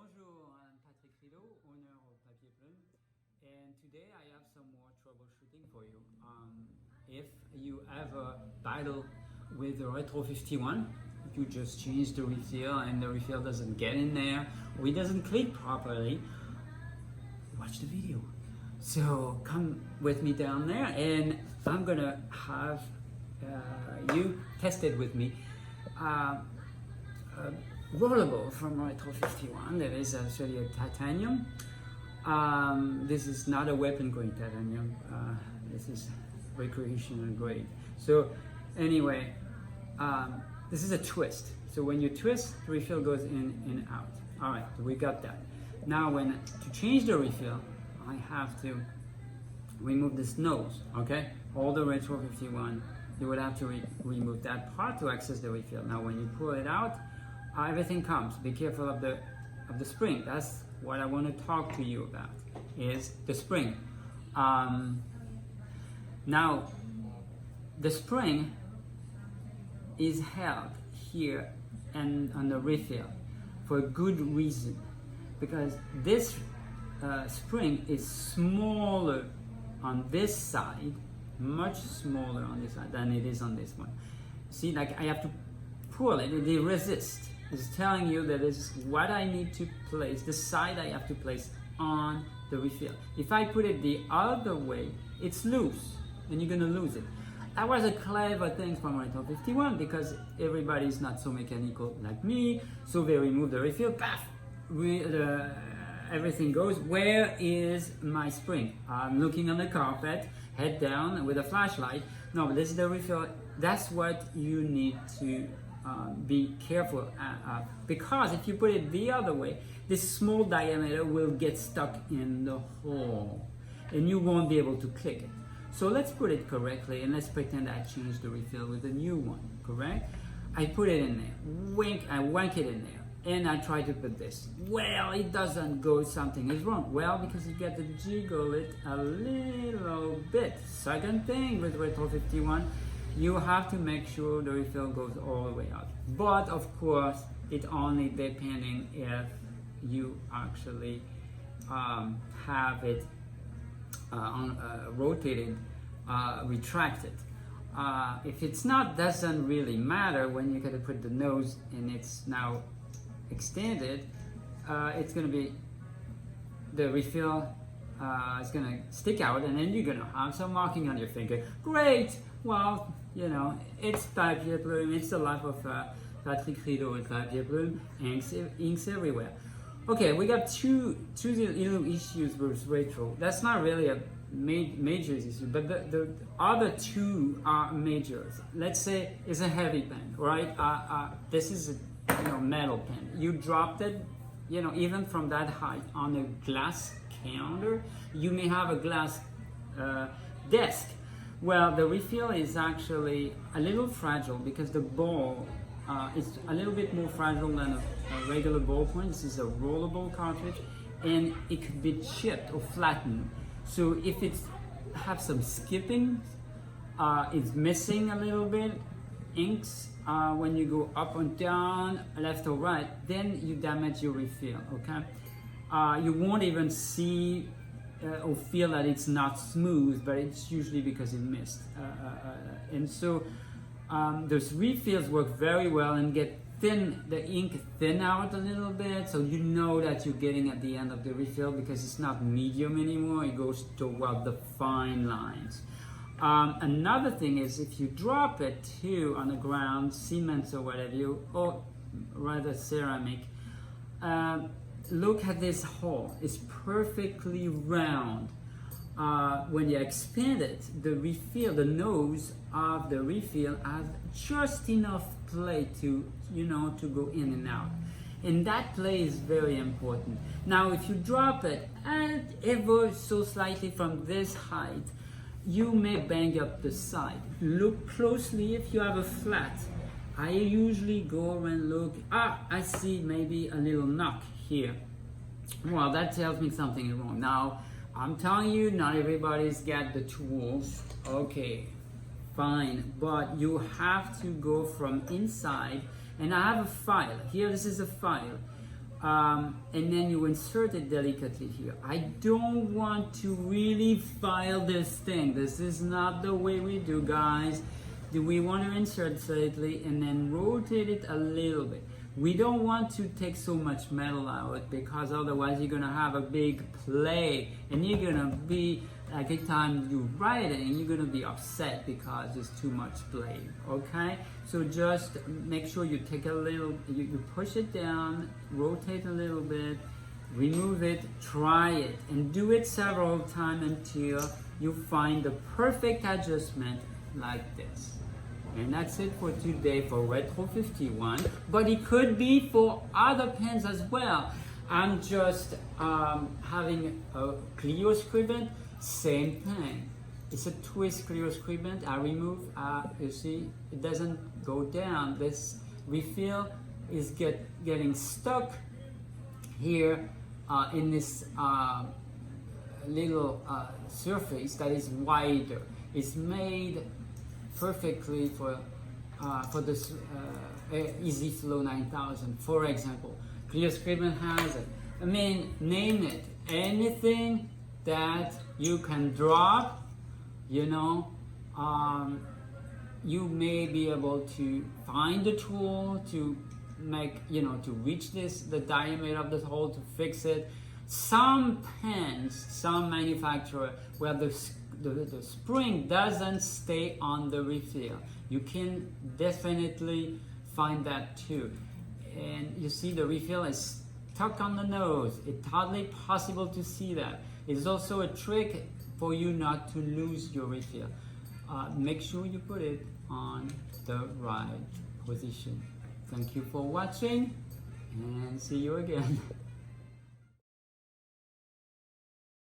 Bonjour, I'm Patrick Rideau, owner of Papier Plume, and today I have some more troubleshooting for you. If you ever battle with the Retro 51, you just change the refill and the refill doesn't get in there or it doesn't click properly, watch the video. So come with me down there and I'm gonna have you test it with me. Rollable from Retro 51 that is actually a titanium. This is not a weapon grade titanium, this is recreational grade. So anyway, this is a twist. So when you twist, the refill goes in and out. All right, we got that. Now to change the refill, I have to remove this nose, okay? All the Retro 51, you would have to remove that part to access the refill. Now when you pull it out, everything comes. Be careful of the spring. That's what I want to talk to you about, is the spring. Now, the spring is held here and on the refill for a good reason, because this spring is smaller on this side, much smaller on this side than it is on this one. See, like I have to pull it, it resists. It's telling you that this is what I need to place, the side I have to place on the refill. If I put it the other way, it's loose, and you're gonna lose it. That was a clever thing from Retro 51 because everybody's not so mechanical like me, so they remove the refill, paf, everything goes. Where is my spring? I'm looking on the carpet, head down with a flashlight. No, but this is the refill. That's what you need to be careful because if you put it the other way, this small diameter will get stuck in the hole and you won't be able to click it. So let's put it correctly and let's pretend I changed the refill with a new one, correct? I put it in there, I wank it in there, and I try to put this. Well, it doesn't go, something is wrong. Well, because you get to jiggle it a little bit. Second thing with Retro 51, you have to make sure the refill goes all the way out. But of course, it only depending if you actually have it rotated, retracted. If it's not, doesn't really matter. When you gotta put the nose and it's now extended, it's gonna be, the refill is gonna stick out and then you're gonna have some marking on your finger. Great! Well, you know, it's Papier Plume, it's the life of Patrick Rideau at Papier Plume, inks everywhere. Okay, we got two little issues with Retro. That's not really a major issue, but the other two are majors. Let's say it's a heavy pen, right? This is a metal pen. You dropped it, even from that height on a glass counter. You may have a glass desk. Well, the refill is actually a little fragile because the ball is a little bit more fragile than a regular ballpoint. This is a rollable cartridge and it could be chipped or flattened. So if it's have some skipping, it's missing a little bit, inks, when you go up and down, left or right, then you damage your refill, okay? You won't even see or feel that it's not smooth, but it's usually because it missed. And so those refills work very well and get thin, the ink thin out a little bit, so you know that you're getting at the end of the refill because it's not medium anymore, it goes toward the fine lines. Another thing is if you drop it too on the ground, cement or whatever, or rather ceramic, look at this hole, it's perfectly round. When you expand it, the refill, the nose of the refill has just enough play to, to go in and out. And that play is very important. Now, if you drop it and ever so slightly from this height, you may bang up the side. Look closely if you have a flat. I usually go and look, I see maybe a little knock here. Well, that tells me something is wrong. Now, I'm telling you, not everybody's got the tools. Okay, fine, but you have to go from inside, and I have a file. Here, this is a file. and then you insert it delicately here. I don't want to really file this thing. This is not the way we do, guys. We want to insert slightly and then rotate it a little bit. We don't want to take so much metal out, because otherwise you're gonna have a big play and you're gonna be, like every time you're writing, you're gonna be upset because there's too much play, okay? So just make sure you take a little, you push it down, rotate a little bit, remove it, try it, and do it several times until you find the perfect adjustment like this. And that's it for today for Retro 51, but it could be for other pens as well. I'm just having a Clio scribent, same thing. It's a twist Clio scribent. I remove, you see, it doesn't go down. This refill is getting stuck here in this little surface that is wider. It's made perfectly for this Easy Flow 9000, for example. Clio scribent has it. I mean, name it. Anything that you can drop, you know, you may be able to find the tool to make, you know, to reach the diameter of the hole to fix it. Some pens, some manufacturer, where the spring doesn't stay on the refill. You can definitely find that too. And you see the refill is stuck on the nose. It's hardly possible to see that. It's also a trick for you not to lose your refill. Make sure you put it on the right position. Thank you for watching, and see you again.